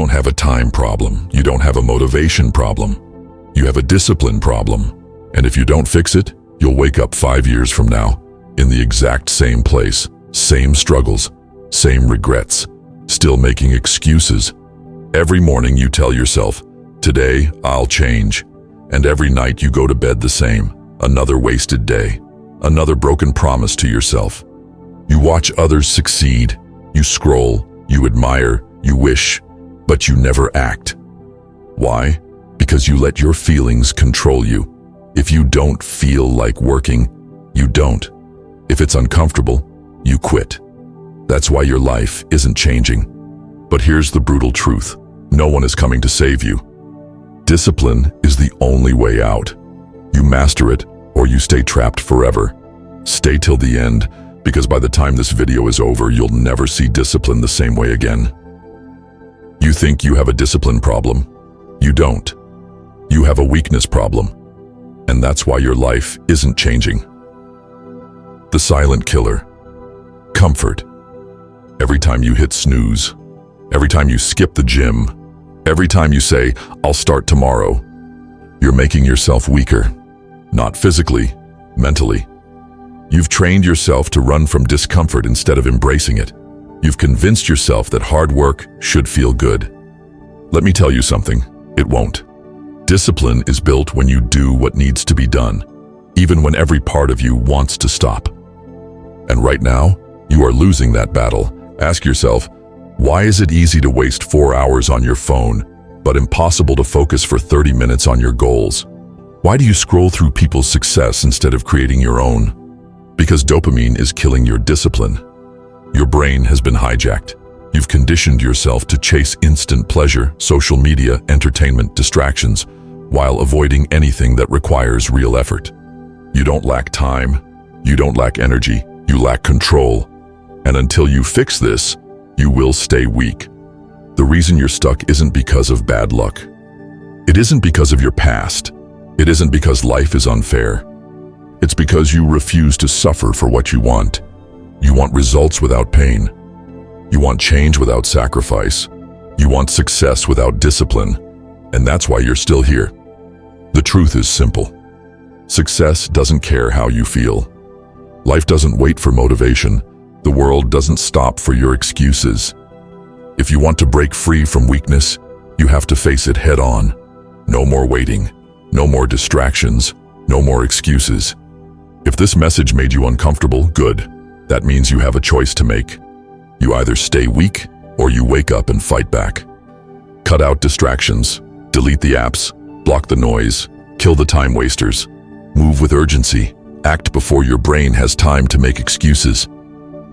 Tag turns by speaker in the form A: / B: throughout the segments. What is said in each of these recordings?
A: don't have a time problem. You don't have a motivation problem. You have a discipline problem. And if you don't fix it, you'll wake up 5 years from now in the exact same place, same struggles, same regrets, still making excuses. Every morning you tell yourself, today I'll change. And every night you go to bed the same, another wasted day, another broken promise to yourself. You watch others succeed, you scroll, you admire, you wish, but you never act. Why? Because you let your feelings control you. If you don't feel like working, you don't. If it's uncomfortable, you quit. That's why your life isn't changing. But here's the brutal truth. No one is coming to save you. Discipline is the only way out. You master it, or you stay trapped forever. Stay till the end, because by the time this video is over, you'll never see discipline the same way again. You think you have a discipline problem. You don't. You have a weakness problem. And that's why your life isn't changing. The silent killer. Comfort. Every time you hit snooze, every time you skip the gym, every time you say, I'll start tomorrow, you're making yourself weaker. Not physically, mentally. You've trained yourself to run from discomfort instead of embracing it. You've convinced yourself that hard work should feel good. Let me tell you something, it won't. Discipline is built when you do what needs to be done, even when every part of you wants to stop. And right now, you are losing that battle. Ask yourself, why is it easy to waste 4 hours on your phone, but impossible to focus for 30 minutes on your goals? Why do you scroll through people's success instead of creating your own? Because dopamine is killing your discipline. Your brain has been hijacked. You've conditioned yourself to chase instant pleasure, social media, entertainment, distractions, while avoiding anything that requires real effort. You don't lack time. You don't lack energy. You lack control. And until you fix this, you will stay weak. The reason you're stuck isn't because of bad luck. It isn't because of your past. It isn't because life is unfair. It's because you refuse to suffer for what you want. You want results without pain. You want change without sacrifice. You want success without discipline. And that's why you're still here. The truth is simple. Success doesn't care how you feel. Life doesn't wait for motivation. The world doesn't stop for your excuses. If you want to break free from weakness, you have to face it head on. No more waiting. No more distractions. No more excuses. If this message made you uncomfortable, good. That means you have a choice to make. You either stay weak or you wake up and fight back. Cut out distractions. Delete the apps. Block the noise. Kill the time wasters. Move with urgency. Act before your brain has time to make excuses.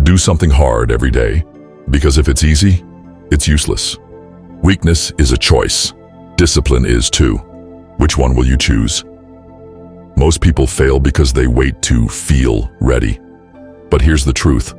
A: Do something hard every day, because if it's easy, it's useless. Weakness is a choice. Discipline is too. Which one will you choose? Most people fail because they wait to feel ready. But here's the truth.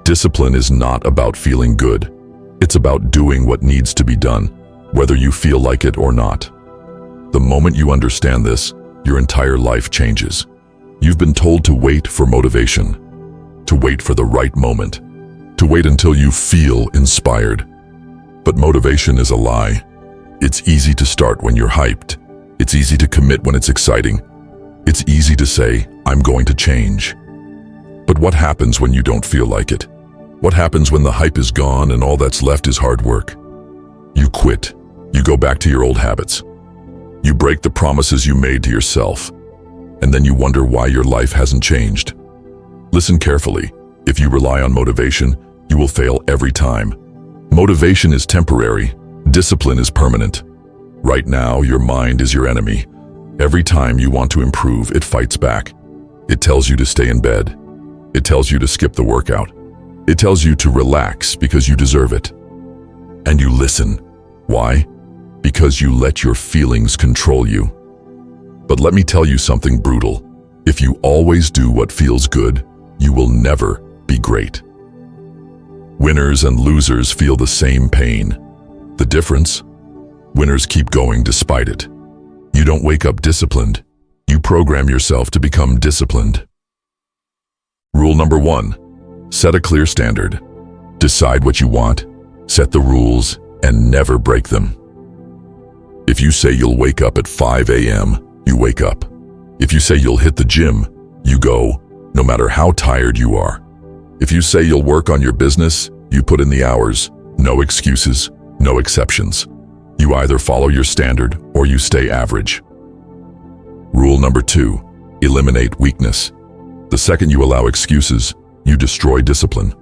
A: Discipline is not about feeling good. It's about doing what needs to be done, whether you feel like it or not. The moment you understand this, your entire life changes. You've been told to wait for motivation, to wait for the right moment, to wait until you feel inspired. But motivation is a lie. It's easy to start when you're hyped. It's easy to commit when it's exciting. It's easy to say, I'm going to change. But what happens when you don't feel like it? What happens when the hype is gone and all that's left is hard work? You quit. You go back to your old habits. You break the promises you made to yourself. And then you wonder why your life hasn't changed. Listen carefully. If you rely on motivation, you will fail every time. Motivation is temporary. Discipline is permanent. Right now, your mind is your enemy. Every time you want to improve, it fights back. It tells you to stay in bed. It tells you to skip the workout. It tells you to relax because you deserve it. And you listen. Why? Because you let your feelings control you. But let me tell you something brutal. If you always do what feels good, you will never be great. Winners and losers feel the same pain. The difference? Winners keep going despite it. You don't wake up disciplined. You program yourself to become disciplined. Rule number 1. Set a clear standard. Decide what you want. Set the rules. and never break them. If you say you'll wake up at 5 a.m., you wake up. If you say you'll hit the gym, you go, no matter how tired you are. If you say you'll work on your business, you put in the hours. No excuses, no exceptions. You either follow your standard or you stay average. Rule number 2, eliminate weakness. The second you allow excuses, you destroy discipline.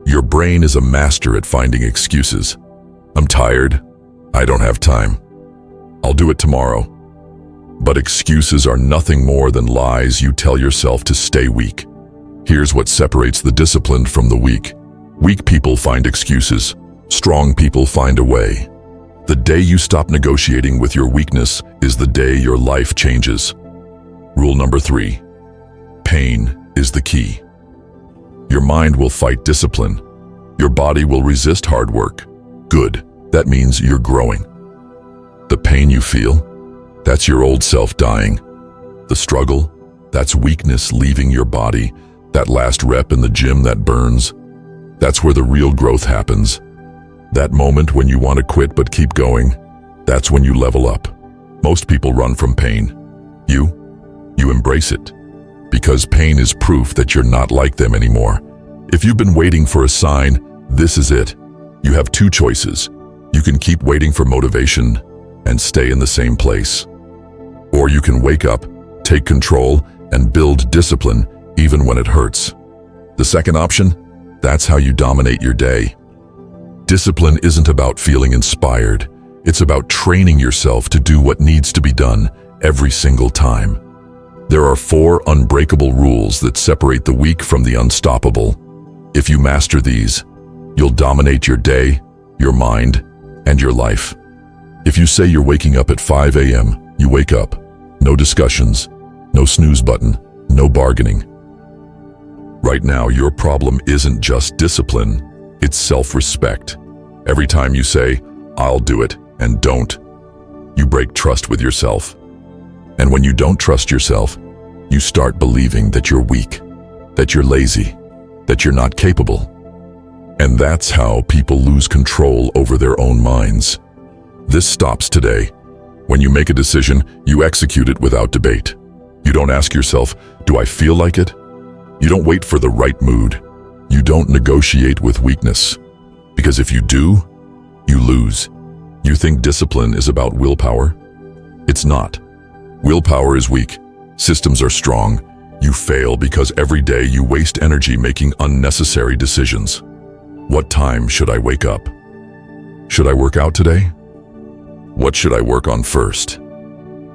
A: Your brain is a master at finding excuses. I'm tired. I don't have time. I'll do it tomorrow. But excuses are nothing more than lies you tell yourself to stay weak. Here's what separates the disciplined from the weak. Weak people find excuses. Strong people find a way. The day you stop negotiating with your weakness is the day your life changes. Rule number 3, pain is the key. Your mind will fight discipline. Your body will resist hard work. Good, that means you're growing. The pain you feel, that's your old self dying. The struggle, that's weakness leaving your body. That last rep in the gym that burns, that's where the real growth happens. That moment when you want to quit but keep going, that's when you level up. Most people run from pain. You embrace it. Because pain is proof that you're not like them anymore. If you've been waiting for a sign, this is it. You have 2 choices. You can keep waiting for motivation and stay in the same place. Or you can wake up, take control, and build discipline even when it hurts. The second option, that's how you dominate your day. Discipline isn't about feeling inspired. It's about training yourself to do what needs to be done every single time. There are 4 unbreakable rules that separate the weak from the unstoppable. If you master these, you'll dominate your day, your mind, and your life. If you say you're waking up at 5 a.m., you wake up. No discussions, no snooze button, no bargaining. Right now, your problem isn't just discipline, it's self-respect. Every time you say, I'll do it, and don't, you break trust with yourself. And when you don't trust yourself, you start believing that you're weak, that you're lazy, that you're not capable. And that's how people lose control over their own minds. This stops today. When you make a decision, you execute it without debate. You don't ask yourself, do I feel like it? You don't wait for the right mood. You don't negotiate with weakness. Because if you do, you lose. You think discipline is about willpower? It's not. Willpower is weak. Systems are strong. You fail because every day you waste energy making unnecessary decisions. What time should I wake up? Should I work out today? What should I work on first?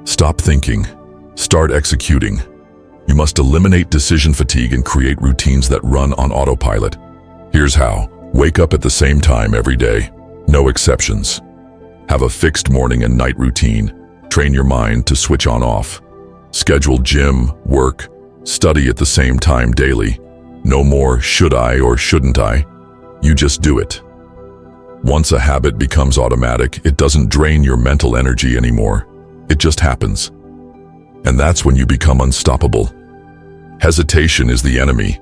A: Stop thinking. Start executing. You must eliminate decision fatigue and create routines that run on autopilot. Here's how. Wake up at the same time every day. No exceptions. Have a fixed morning and night routine. Train your mind to switch on off. Schedule gym, work, study at the same time daily. No more should I or shouldn't I. You just do it. Once a habit becomes automatic, it doesn't drain your mental energy anymore. It just happens. And that's when you become unstoppable. Hesitation is the enemy.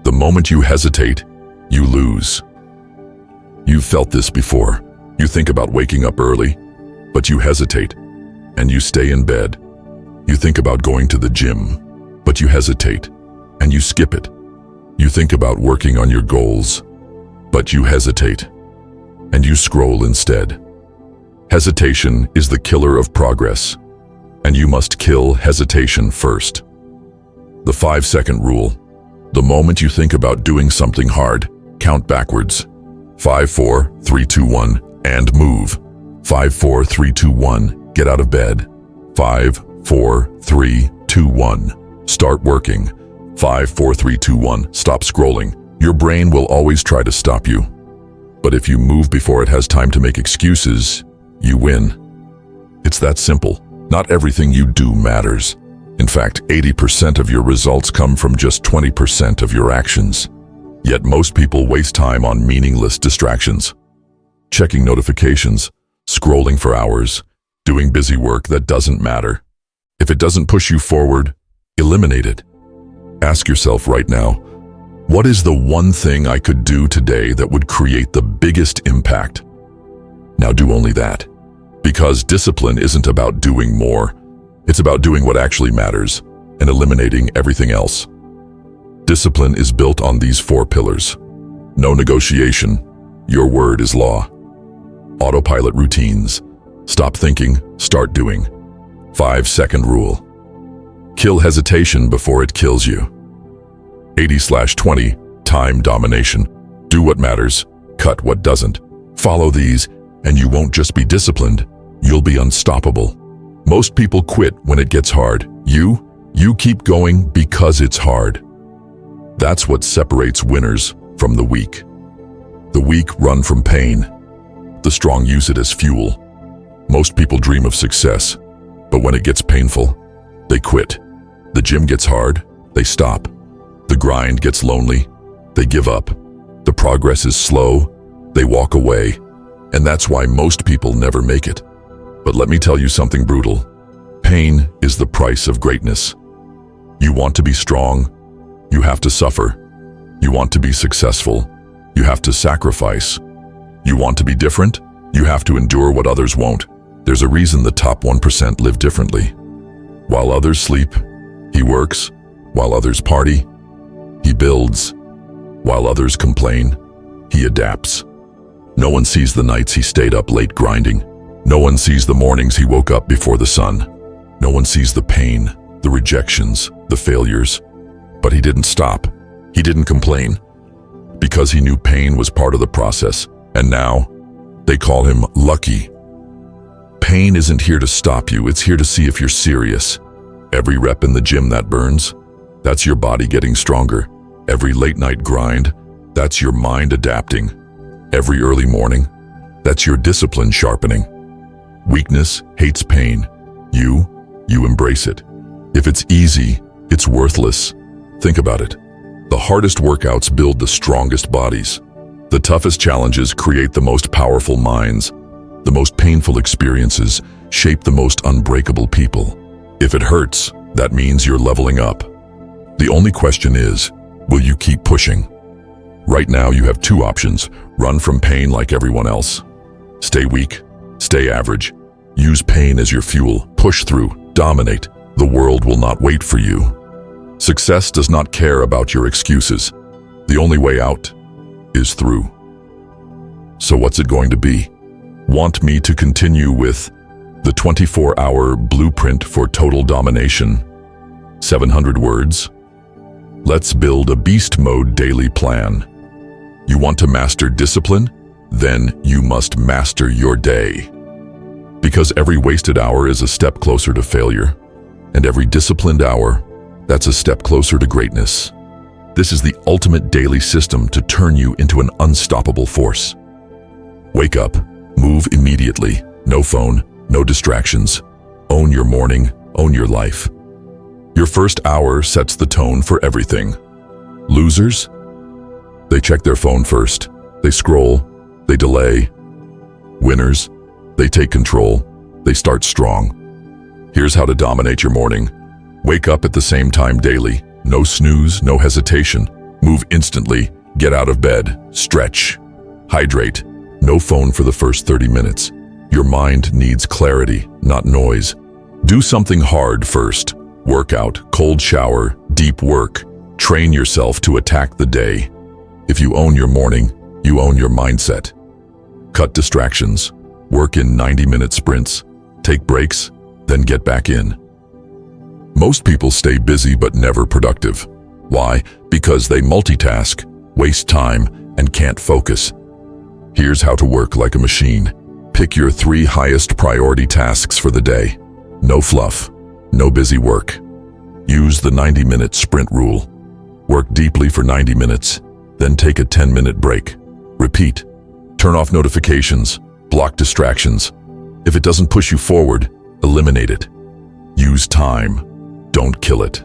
A: The moment you hesitate, you lose. You've felt this before. You think about waking up early, but you hesitate, and you stay in bed. You think about going to the gym, but you hesitate, and you skip it. You think about working on your goals, but you hesitate, and you scroll instead. Hesitation is the killer of progress, and you must kill hesitation first. The 5-second rule. The moment you think about doing something hard, count backwards. 5, 4, 3, 2, 1, and move. 5, 4, 3, 2, 1, get out of bed. 5, 4, 3, 2, 1, start working. 5, 4, 3, 2, 1, stop scrolling. Your brain will always try to stop you. But if you move before it has time to make excuses, you win. It's that simple. Not everything you do matters. In fact, 80% of your results come from just 20% of your actions. Yet most people waste time on meaningless distractions. Checking notifications, scrolling for hours, doing busy work that doesn't matter. If it doesn't push you forward, eliminate it. Ask yourself right now, what is the one thing I could do today that would create the biggest impact? Now do only that. Because discipline isn't about doing more. It's about doing what actually matters and eliminating everything else. Discipline is built on these 4 pillars. No negotiation. Your word is law. Autopilot routines. Stop thinking, start doing. 5-second rule. Kill hesitation before it kills you. 80/20, time domination. Do what matters, cut what doesn't. Follow these, and you won't just be disciplined, you'll be unstoppable. Most people quit when it gets hard. You keep going because it's hard. That's what separates winners from the weak. The weak run from pain. The strong use it as fuel. Most people dream of success, but when it gets painful, they quit. The gym gets hard, they stop. The grind gets lonely, they give up. The progress is slow, they walk away. And that's why most people never make it. But let me tell you something brutal. Pain is the price of greatness. You want to be strong, you have to suffer. You want to be successful, you have to sacrifice. You want to be different, you have to endure what others won't. There's a reason the top 1% live differently. While others sleep, he works. While others party, he builds. While others complain, he adapts. No one sees the nights he stayed up late grinding. No one sees the mornings he woke up before the sun. No one sees the pain, the rejections, the failures. But he didn't stop. He didn't complain. Because he knew pain was part of the process. And now, they call him lucky. Pain isn't here to stop you, it's here to see if you're serious. Every rep in the gym that burns, that's your body getting stronger. Every late night grind, that's your mind adapting. Every early morning, that's your discipline sharpening. Weakness hates pain. You embrace it. If it's easy, it's worthless. Think about it. The hardest workouts build the strongest bodies. The toughest challenges create the most powerful minds. The most painful experiences shape the most unbreakable people. If it hurts, that means you're leveling up. The only question is, will you keep pushing? Right now you have 2 options. Run from pain like everyone else. Stay weak, stay average. Use pain as your fuel. Push through, dominate. The world will not wait for you. Success does not care about your excuses. The only way out is through. So what's it going to be? Want me to continue with the 24-hour blueprint for total domination? 700 words? Let's build a beast mode daily plan. You want to master discipline? Then you must master your day. Because every wasted hour is a step closer to failure, and every disciplined hour, that's a step closer to greatness. This is the ultimate daily system to turn you into an unstoppable force. Wake up, move immediately, no phone, no distractions. Own your morning, own your life. Your first hour sets the tone for everything. Losers? They check their phone first. They scroll, they delay. Winners? They take control. They start strong. Here's how to dominate your morning. Wake up at the same time daily. No snooze, no hesitation. Move instantly. Get out of bed. Stretch. Hydrate. No phone for the first 30 minutes. Your mind needs clarity, not noise. Do something hard first. Workout, cold shower, deep work. Train yourself to attack the day. If you own your morning, you own your mindset. Cut distractions. Work in 90-minute sprints. Take breaks, then get back in. Most people stay busy but never productive. Why? Because they multitask, waste time, and can't focus. Here's how to work like a machine. Pick your 3 highest priority tasks for the day. No fluff, no busy work. Use the 90-minute sprint rule. Work deeply for 90 minutes, then take a 10-minute break. Repeat. Turn off notifications, block distractions. If it doesn't push you forward, eliminate it. Use time, don't kill it.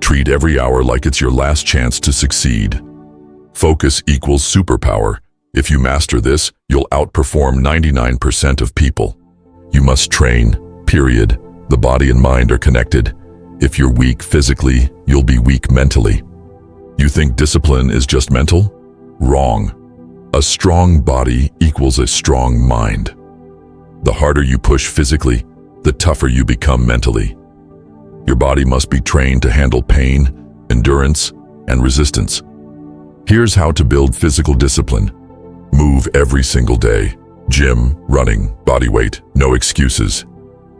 A: Treat every hour like it's your last chance to succeed. Focus equals superpower. If you master this, you'll outperform 99% of people. You must train, period. The body and mind are connected. If you're weak physically, you'll be weak mentally. You think discipline is just mental? Wrong. A strong body equals a strong mind. The harder you push physically, the tougher you become mentally. Your body must be trained to handle pain, endurance, and resistance. Here's how to build physical discipline. Move every single day. Gym, running, body weight, no excuses.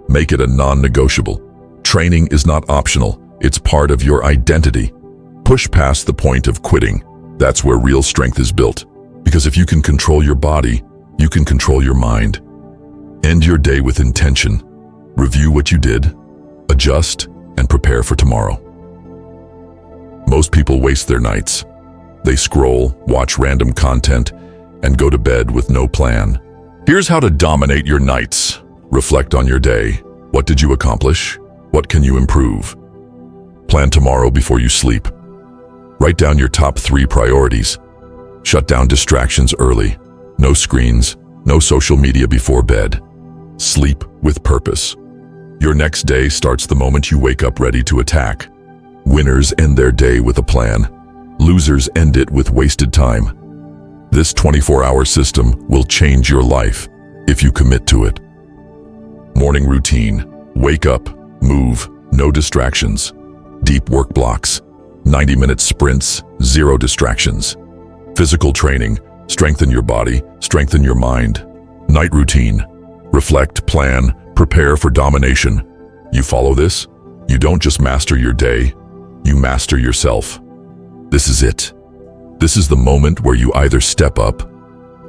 A: Make it a non-negotiable. Training is not optional, it's part of your identity. Push past the point of quitting. That's where real strength is built. Because if you can control your body, you can control your mind. End your day with intention. Review what you did, adjust, and prepare for tomorrow. Most people waste their nights. They scroll, watch random content, and go to bed with no plan. Here's how to dominate your nights. Reflect on your day. What did you accomplish? What can you improve? Plan tomorrow before you sleep. Write down your top 3 priorities. Shut down distractions early. No screens, no social media before bed. Sleep with purpose. Your next day starts the moment you wake up ready to attack. Winners end their day with a plan. Losers end it with wasted time. This 24-hour system will change your life if you commit to it. Morning routine. Wake up, move, no distractions. Deep work blocks. 90-minute sprints, 0 distractions. Physical training. Strengthen your body, strengthen your mind. Night routine. Reflect, plan, prepare for domination. You follow this? You don't just master your day, you master yourself. This is it. This is the moment where you either step up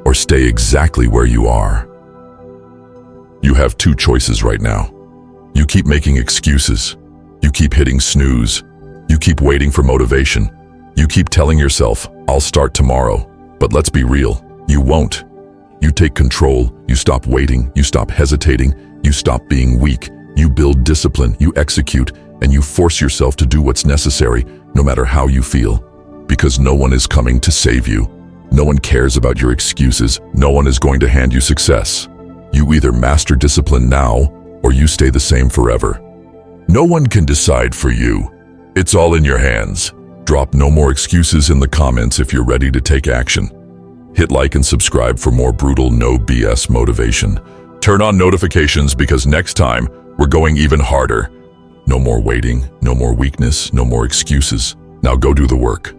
A: or stay exactly where you are. You have 2 choices right now. You keep making excuses. You keep hitting snooze. You keep waiting for motivation. You keep telling yourself, I'll start tomorrow. But let's be real, you won't. You take control, you stop waiting, you stop hesitating, you stop being weak. You build discipline, you execute, and you force yourself to do what's necessary, no matter how you feel. Because no one is coming to save you. No one cares about your excuses. No one is going to hand you success. You either master discipline now, or you stay the same forever. No one can decide for you. It's all in your hands. Drop no more excuses in the comments if you're ready to take action. Hit like and subscribe for more brutal, no BS motivation. Turn on notifications because next time, we're going even harder. No more waiting, no more weakness, no more excuses. Now go do the work.